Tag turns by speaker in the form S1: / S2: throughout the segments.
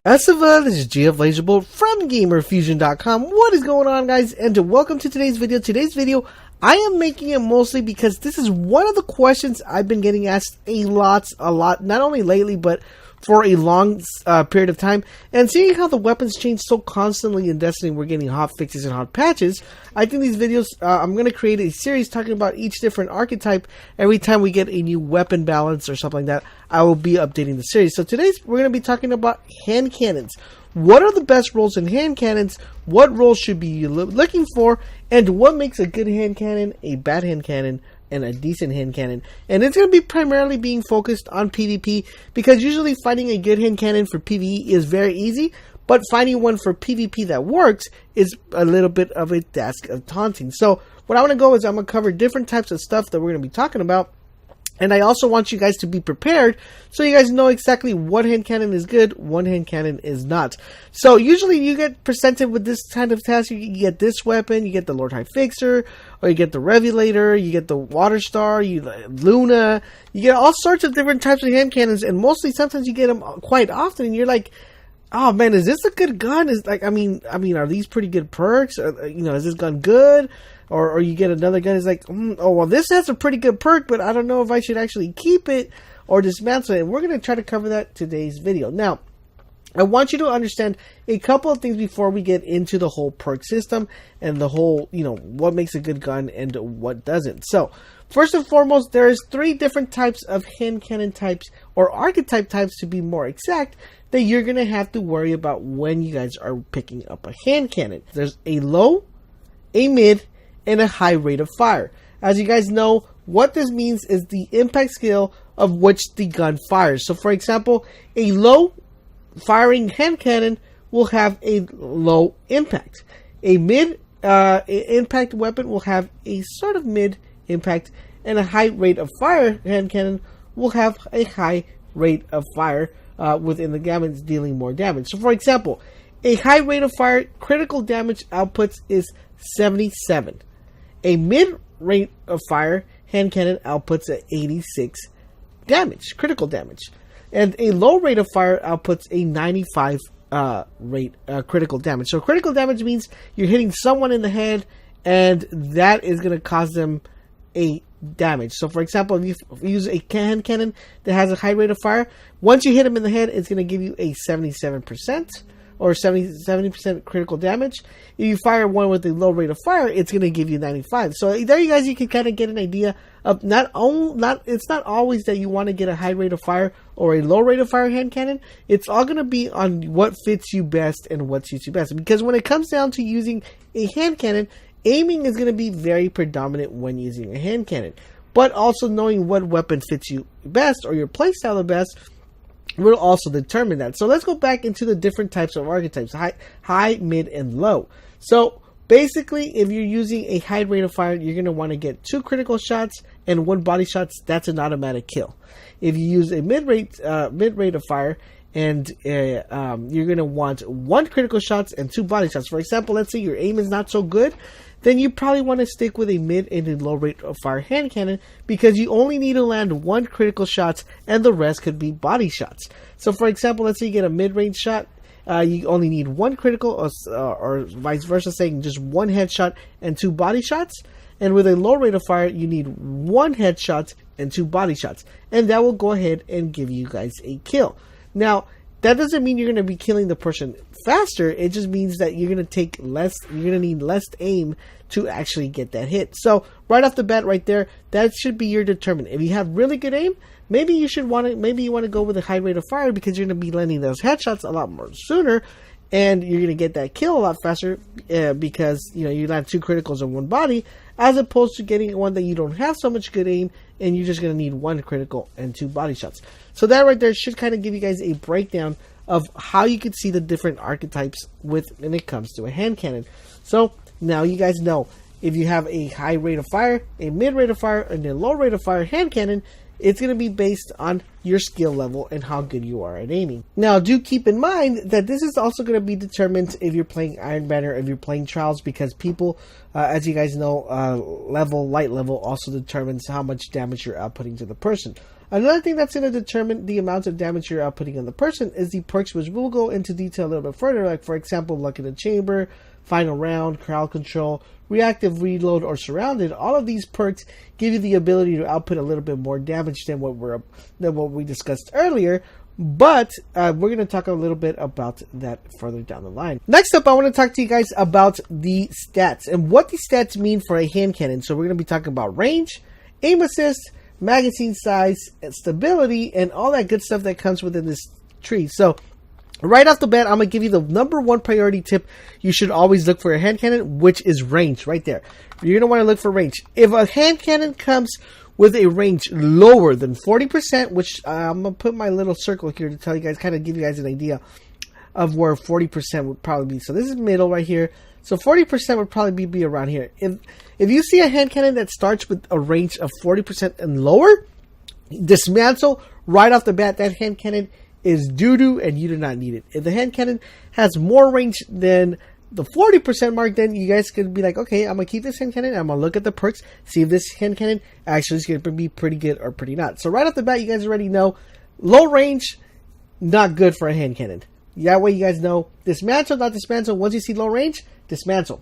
S1: Asava, this is GF LaserBolt from GamerFusion.com. What is going on, guys? And welcome to today's video. Today's video, I am making it mostly because this is one of the questions I've been getting asked a lot, not only lately, but for a long period of time. And seeing how the weapons change so constantly in Destiny, we're getting hot fixes and hot patches. I think these videos, I'm going to create a series talking about each different archetype. Every time we get a new weapon balance or something like that, I will be updating the series. So today we're going to be talking about hand cannons. What are the best roles in hand cannons? What roles should be you looking for? And what makes a good hand cannon, a bad hand cannon, and a decent hand cannon? And it's going to be primarily being focused on PvP, because usually finding a good hand cannon for PvE is very easy, but finding one for PvP that works is a little bit of a task of taunting. So what I want to go is I'm going to cover different types of stuff that we're going to be talking about. And I also want you guys to be prepared so you guys know exactly what hand cannon is good, what hand cannon is not. So usually you get presented with this kind of task. You get this weapon, you get the Lord High Fixer, or you get the Revelator, you get the Water Star, Luna. You get all sorts of different types of hand cannons, and mostly sometimes you get them quite often, and you're like, oh man, is this a good gun? Is like, I mean, are these pretty good perks? Is this gun good? Or you get another gun, it's like, oh, well, this has a pretty good perk, but I don't know if I should actually keep it or dismantle it. And we're going to try to cover that today's video. Now, I want you to understand a couple of things before we get into the whole perk system and the whole, what makes a good gun and what doesn't. So, first and foremost, there is 3 different types of hand cannon types, or archetype types to be more exact, that you're going to have to worry about when you guys are picking up a hand cannon. There's a low, a mid, and a high rate of fire. As you guys know, what this means is the impact scale of which the gun fires. So for example, a low firing hand cannon will have a low impact. A mid impact weapon will have a sort of mid impact, and a high rate of fire hand cannon will have a high rate of fire within the gamut, dealing more damage. So for example, a high rate of fire critical damage outputs is 77. A mid rate of fire hand cannon outputs at 86 damage, critical damage. And a low rate of fire outputs a 95 critical damage. So critical damage means you're hitting someone in the head, and that is going to cause them a damage. So for example, if you use a hand cannon that has a high rate of fire, once you hit them in the head, it's going to give you a 77%. Or 70% critical damage. If you fire one with a low rate of fire, it's going to give you 95. So there you guys, you can kind of get an idea of it's not always that you want to get a high rate of fire or a low rate of fire hand cannon. It's all going to be on what fits you best and what suits you best. Because when it comes down to using a hand cannon, aiming is going to be very predominant when using a hand cannon. But also knowing what weapon fits you best or your playstyle the best will also determine that. So let's go back into the different types of archetypes: high, mid, and low. So basically, if you're using a high rate of fire, you're going to want to get 2 critical shots and 1 body shots. That's an automatic kill. If you use a mid rate of fire, and you're going to want 1 critical shots and 2 body shots. For example, let's say your aim is not so good, then you probably want to stick with a mid and a low rate of fire hand cannon, because you only need to land 1 critical shot and the rest could be body shots. So for example, let's say you get a mid-range shot, you only need 1 critical, or vice versa, saying just 1 headshot and 2 body shots. And with a low rate of fire, you need 1 headshot and 2 body shots, and that will go ahead and give you guys a kill. Now, that doesn't mean you're going to be killing the person faster. It just means that you're going to need less aim to actually get that hit. So right off the bat right there, that should be your determinant. If you have really good aim, maybe you want to go with a high rate of fire, because you're going to be landing those headshots a lot more sooner, and you're going to get that kill a lot faster, because you land 2 criticals in 1 body, as opposed to getting one that you don't have so much good aim and you're just going to need 1 critical and 2 body shots. So that right there should kind of give you guys a breakdown of how you can see the different archetypes when it comes to a hand cannon. So now you guys know, if you have a high rate of fire, a mid rate of fire, and a low rate of fire hand cannon, it's going to be based on your skill level and how good you are at aiming. Now, do keep in mind that this is also going to be determined if you're playing Iron Banner, if you're playing Trials, because people, as you guys know, light level also determines how much damage you're outputting to the person. Another thing that's going to determine the amount of damage you're outputting on the person is the perks, which we'll go into detail a little bit further, like for example, Luck in the Chamber, Final Round, Crowd Control, Reactive Reload, or Surrounded. All of these perks give you the ability to output a little bit more damage than what we discussed earlier. But we're going to talk a little bit about that further down the line. Next up, I want to talk to you guys about the stats and what the stats mean for a hand cannon. So we're going to be talking about range, aim assist, magazine size, and stability, and all that good stuff that comes within this tree. So right off the bat, I'm going to give you the number one priority tip you should always look for a hand cannon, which is range right there. You're going to want to look for range. If a hand cannon comes with a range lower than 40%, which I'm going to put my little circle here to tell you guys, kind of give you guys an idea of where 40% would probably be. So this is middle right here. So 40% would probably be around here. If you see a hand cannon that starts with a range of 40% and lower, dismantle right off the bat. That hand cannon is doo-doo and you do not need it. If the hand cannon has more range than the 40% mark, then you guys could be like, okay, I'm going to keep this hand cannon. I'm going to look at the perks, see if this hand cannon actually is going to be pretty good or pretty not. So right off the bat, you guys already know low range, not good for a hand cannon. That way you guys know dismantle, not dismantle. Once you see low range, dismantle.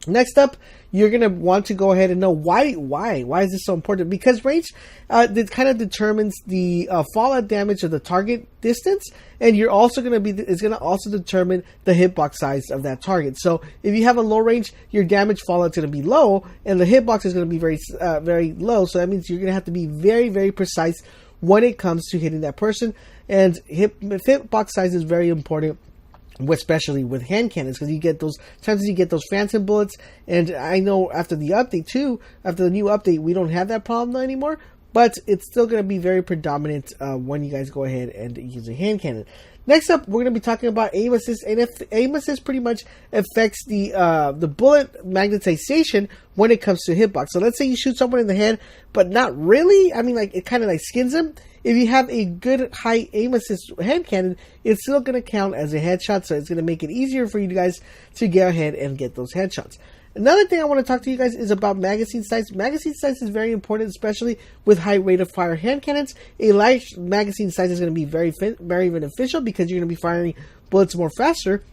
S1: Next up, you're going to want to go ahead and know why is this so important? Because range that kind of determines the fallout damage of the target distance, and you're also going to be, it's going to also determine the hitbox size of that target. So if you have a low range, your damage fallout is going to be low, and the hitbox is going to be very low. So that means you're going to have to be very, very precise when it comes to hitting that person, and hitbox size is very important, especially with hand cannons, because you get those times you get those phantom bullets. And I know after the update too, after the new update, we don't have that problem anymore, but it's still going to be very predominant when you guys go ahead and use a hand cannon. Next up, we're going to be talking about aim assist, and if aim assist pretty much affects the bullet magnetization when it comes to hitbox. So let's say you shoot someone in the head, but not really. I mean, like it kind of like skins them. If you have a good high aim assist hand cannon, it's still going to count as a headshot, so it's going to make it easier for you guys to get ahead and get those headshots. Another thing I want to talk to you guys is about magazine size. Magazine size is very important, especially with high rate of fire hand cannons. A large magazine size is going to be very beneficial because you're going to be firing bullets more faster.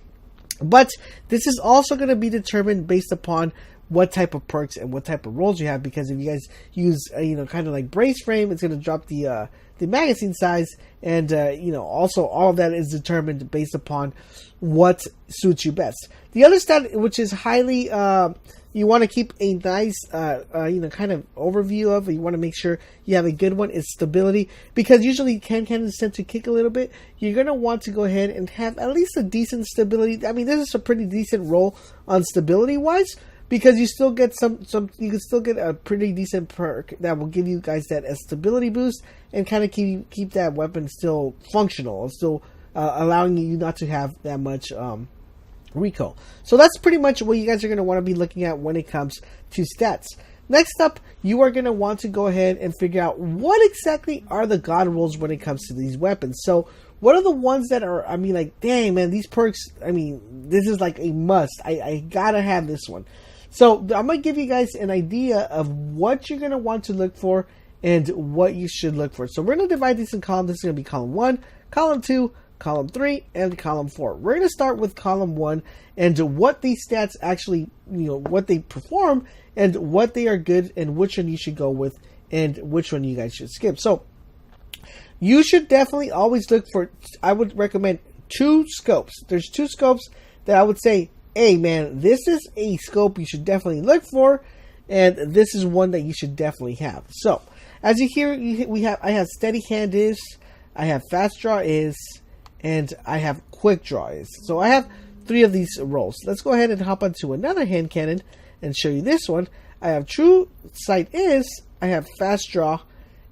S1: But this is also going to be determined based upon what type of perks and what type of rolls you have. Because if you guys use kind of like brace frame, it's going to drop the magazine size, and also all of that is determined based upon what suits you best. The other stat, which is highly you want to keep a nice kind of overview of, you want to make sure you have a good one, is stability, because usually hand cannons tend to kick a little bit. You're going to want to go ahead and have at least a decent stability. I mean, this is a pretty decent roll on stability wise, because you still get you can still get a pretty decent perk that will give you guys that stability boost and kind of keep that weapon still functional, still allowing you not to have that much recoil. So that's pretty much what you guys are going to want to be looking at when it comes to stats. Next up, you are going to want to go ahead and figure out what exactly are the god rolls when it comes to these weapons. So what are the ones that are, I mean, like, dang man, these perks, I mean, this is like a must. I gotta have this one. So I'm going to give you guys an idea of what you're going to want to look for and what you should look for. So we're going to divide these in columns. This is going to be column 1, column 2, column 3, and column 4. We're going to start with column 1 and what these stats actually, what they perform and what they are good and which one you should go with and which one you guys should skip. So you should definitely always look for, I would recommend 2 scopes. There's 2 scopes that I would say, hey man, this is a scope you should definitely look for, and this is one that you should definitely have. So as you hear, I have steady hand is, I have fast draw is, and I have quick draw is. So I have 3 of these rolls. Let's go ahead and hop onto another hand cannon and show you this one. I have true sight is, I have fast draw,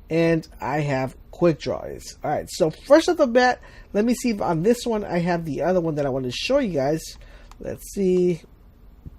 S1: and I have quick draw is. Alright, so first off the bat, let me see if on this one I have the other one that I want to show you guys. Let's see.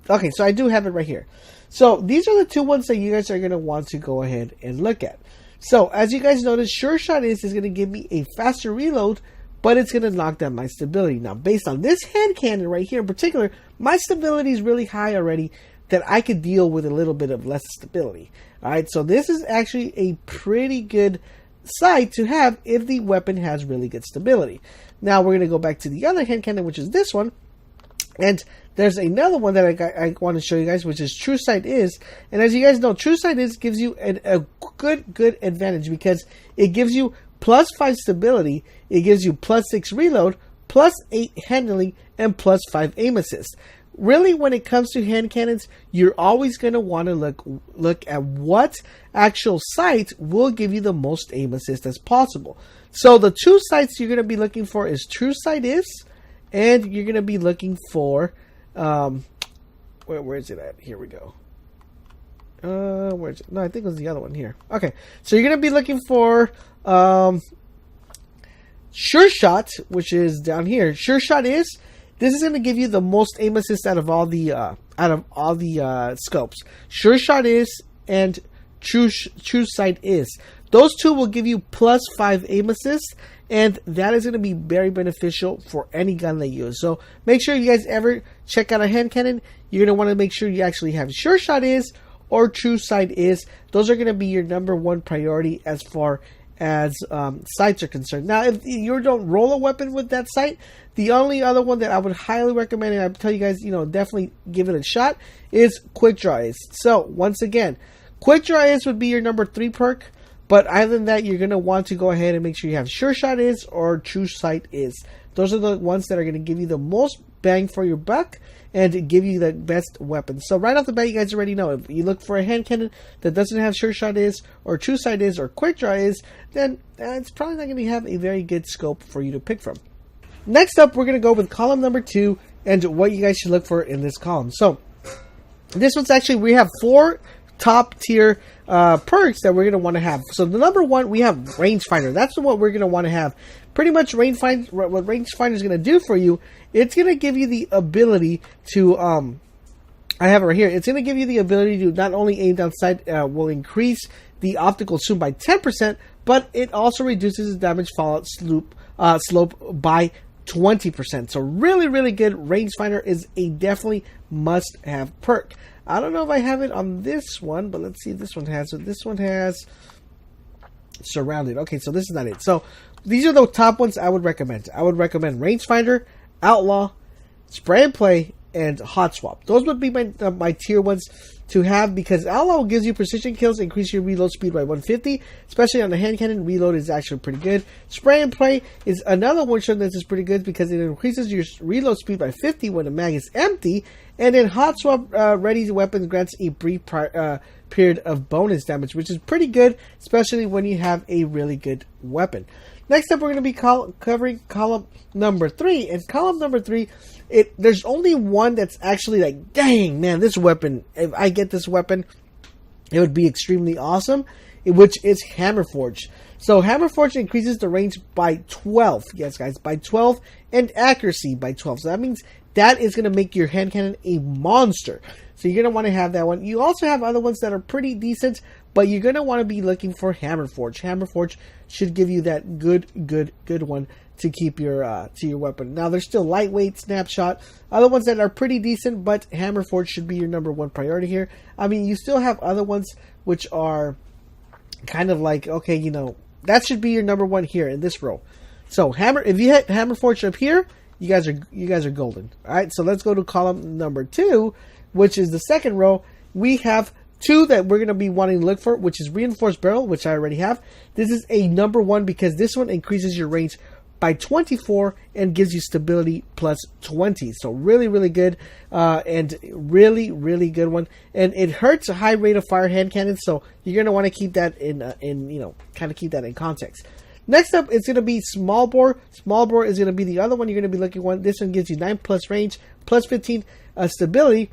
S1: Okay, so I do have it right here. So these are the 2 ones that you guys are going to want to go ahead and look at. So as you guys notice, Sure Shot is going to give me a faster reload, but it's going to knock down my stability. Now, based on this hand cannon right here in particular, my stability is really high already that I could deal with a little bit of less stability. Alright, so this is actually a pretty good sight to have if the weapon has really good stability. Now we're going to go back to the other hand cannon, which is this one. And there's another one that I want to show you guys, which is True Sight Is. And as you guys know, True Sight Is gives you a good advantage because it gives you +5 stability, it gives you +6 reload, +8 handling, and +5 aim assist. Really, when it comes to hand cannons, you're always going to want to look at what actual sight will give you the most aim assist as possible. So the two sights you're going to be looking for is True Sight Is, and you're going to be looking for, where is it at? Here we go. Where is it? No, I think it was the other one here. Okay, so you're going to be looking for Sure Shot, which is down here. Sure Shot Is. This is going to give you the most aim assist out of all the scopes. Sure Shot Is and True Sight Is. Those two will give you +5 aim assist, and that is going to be very beneficial for any gun they use. So make sure you guys ever check out a hand cannon, you're going to want to make sure you actually have Sure Shot Is or True Sight Is. Those are going to be your #1 priority as far as sights are concerned. Now, if you don't roll a weapon with that sight, the only other one that I would highly recommend, and I tell you guys, definitely give it a shot, is Quick Draw Is. So, once again, Quick Draw Is would be your #3 perk, but other than that, you're going to want to go ahead and make sure you have Sure Shot Is or True Sight Is. Those are the ones that are going to give you the most bang for your buck and give you the best weapons. So right off the bat, you guys already know, if you look for a hand cannon that doesn't have Sure Shot Is or True Sight Is or Quick Draw Is, then it's probably not going to have a very good scope for you to pick from. Next up, we're going to go with column number 2 and what you guys should look for in this column. So this one's actually, we have 4 top tier perks that we're going to want to have. So the #1, we have Rangefinder. That's what we're going to want to have. Pretty much what Rangefinder is going to do for you, it's going to give you the ability to, I have it right here, it's going to give you the ability to not only aim down sight, will increase the optical zoom by 10%, but it also reduces the damage fallout slope by 20%. So really, really good. Rangefinder is a definitely must-have perk. I don't know if I have it on this one, but let's see if this one has it. This one has Surrounded. Okay, so this is not it. So these are the top ones I would recommend. I would recommend Rangefinder, Outlaw, Spray and Play, and Hot Swap. Those would be my tier ones to have, because Outlaw gives you precision kills, increase your reload speed by 150, especially on the hand cannon. Reload is actually pretty good. Spray and Play is another one shot that is pretty good because it increases your reload speed by 50 when the mag is empty. And then Hot Swap ready weapons grants a brief period of bonus damage, which is pretty good, especially when you have a really good weapon. Next up, we're going to be covering column number 3. And column number 3, there's only one that's actually like, dang, man, this weapon, if I get this weapon, it would be extremely awesome, which is Hammerforge. So Hammerforge increases the range by 12. Yes, guys, by 12, and accuracy by 12. So that means that is going to make your hand cannon a monster. So you're going to want to have that one. You also have other ones that are pretty decent, but you're going to want to be looking for Hammerforge. Hammerforge should give you that good one to keep your to your weapon. Now, there's still Lightweight, Snapshot, other ones that are pretty decent, but Hammerforge should be your #1 priority here. I mean, you still have other ones which are kind of like, okay, that should be your #1 here in this row. So if you hit Hammerforge up here, you guys are golden. All right, so let's go to column number 2, which is the second row. We have 2 that we're going to be wanting to look for, which is Reinforced Barrel, which I already have. This is a #1 because this one increases your range by 24 and gives you stability plus 20. So really, really good, and really, really good one. And it hurts a high rate of fire hand cannon, so you're going to want to keep that in kind of keep that in context. Next up, it's going to be Small Bore. Small Bore is going to be the other one you're going to be looking for. This one gives you 9+ range, plus 15 stability,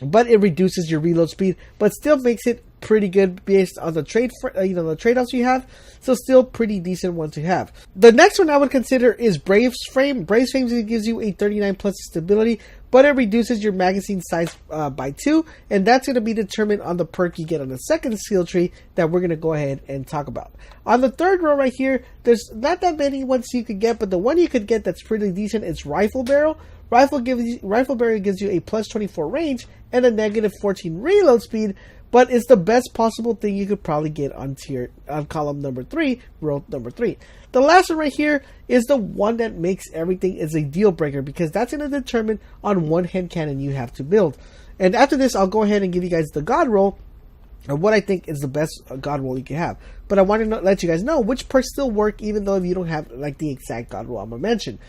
S1: but it reduces your reload speed, but still makes it pretty good based on the the trade-offs you have. So still pretty decent one to have. The next one I would consider is Brave's Frame. Brave's Frame gives you a 39+ stability, but it reduces your magazine size by 2, and that's going to be determined on the perk you get on the second skill tree that we're going to go ahead and talk about. On the third row right here, there's not that many ones you could get, but the one you could get that's pretty decent is Rifle Barrel. Rifle Barrel gives you a plus 24 range and a negative 14 reload speed, but it's the best possible thing you could probably get on column number 3, row number 3. The last one right here is the one that makes everything is a deal breaker, because that's going to determine on one hand cannon you have to build. And after this, I'll go ahead and give you guys the god roll, or what I think is the best god roll you can have. But I want to let you guys know which perks still work, even though if you don't have like the exact god roll I'm going to mention.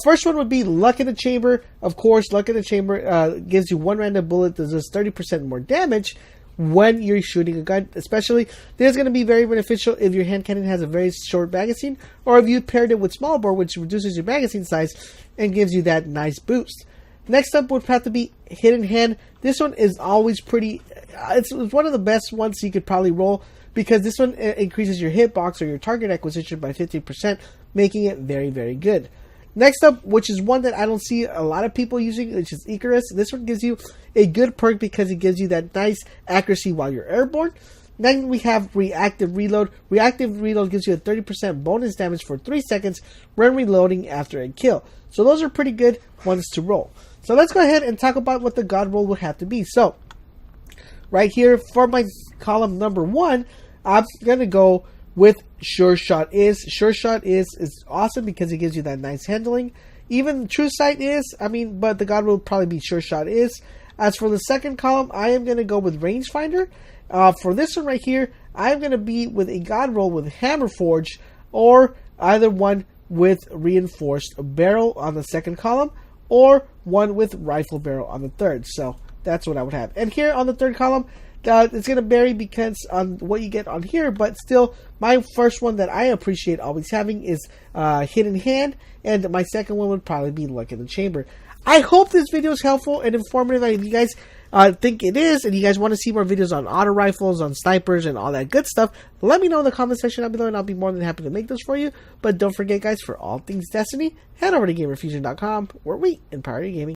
S1: First one would be Luck in the Chamber. Of course, Luck in the Chamber gives you one random bullet that does 30% more damage when you're shooting a gun. Especially, this is going to be very beneficial if your hand cannon has a very short magazine, or if you paired it with small bore, which reduces your magazine size and gives you that nice boost. Next up would have to be Hidden Hand. This one is always pretty, it's one of the best ones you could probably roll, because this one increases your hitbox or your target acquisition by 50%, making it very, very good. Next up, which is one that I don't see a lot of people using, which is Icarus. This one gives you a good perk because it gives you that nice accuracy while you're airborne. Then we have Reactive Reload. Reactive Reload gives you a 30% bonus damage for 3 seconds when reloading after a kill. So those are pretty good ones to roll. So let's go ahead and talk about what the god roll would have to be. So right here for my column number 1, I'm going to go with Sure Shot Is. Sure Shot is awesome because it gives you that nice handling. Even True Sight is, but the god will probably be Sure Shot Is. As for the second column, I am going to go with Rangefinder. For this one right here, I'm going to be with a god roll with Hammer Forge, or either one with Reinforced Barrel on the second column, or one with Rifle Barrel on the third. So that's what I would have. And here on the third column, it's going to vary because on what you get on here, but still, my first one that I appreciate always having is Hidden Hand, and my second one would probably be Luck in the Chamber. I hope this video is helpful and informative. If you guys think it is, and you guys want to see more videos on auto rifles, on snipers, and all that good stuff, let me know in the comment section down below, and I'll be more than happy to make those for you. But don't forget, guys, for all things Destiny, head over to GamerFusion.com, where we empower your gaming.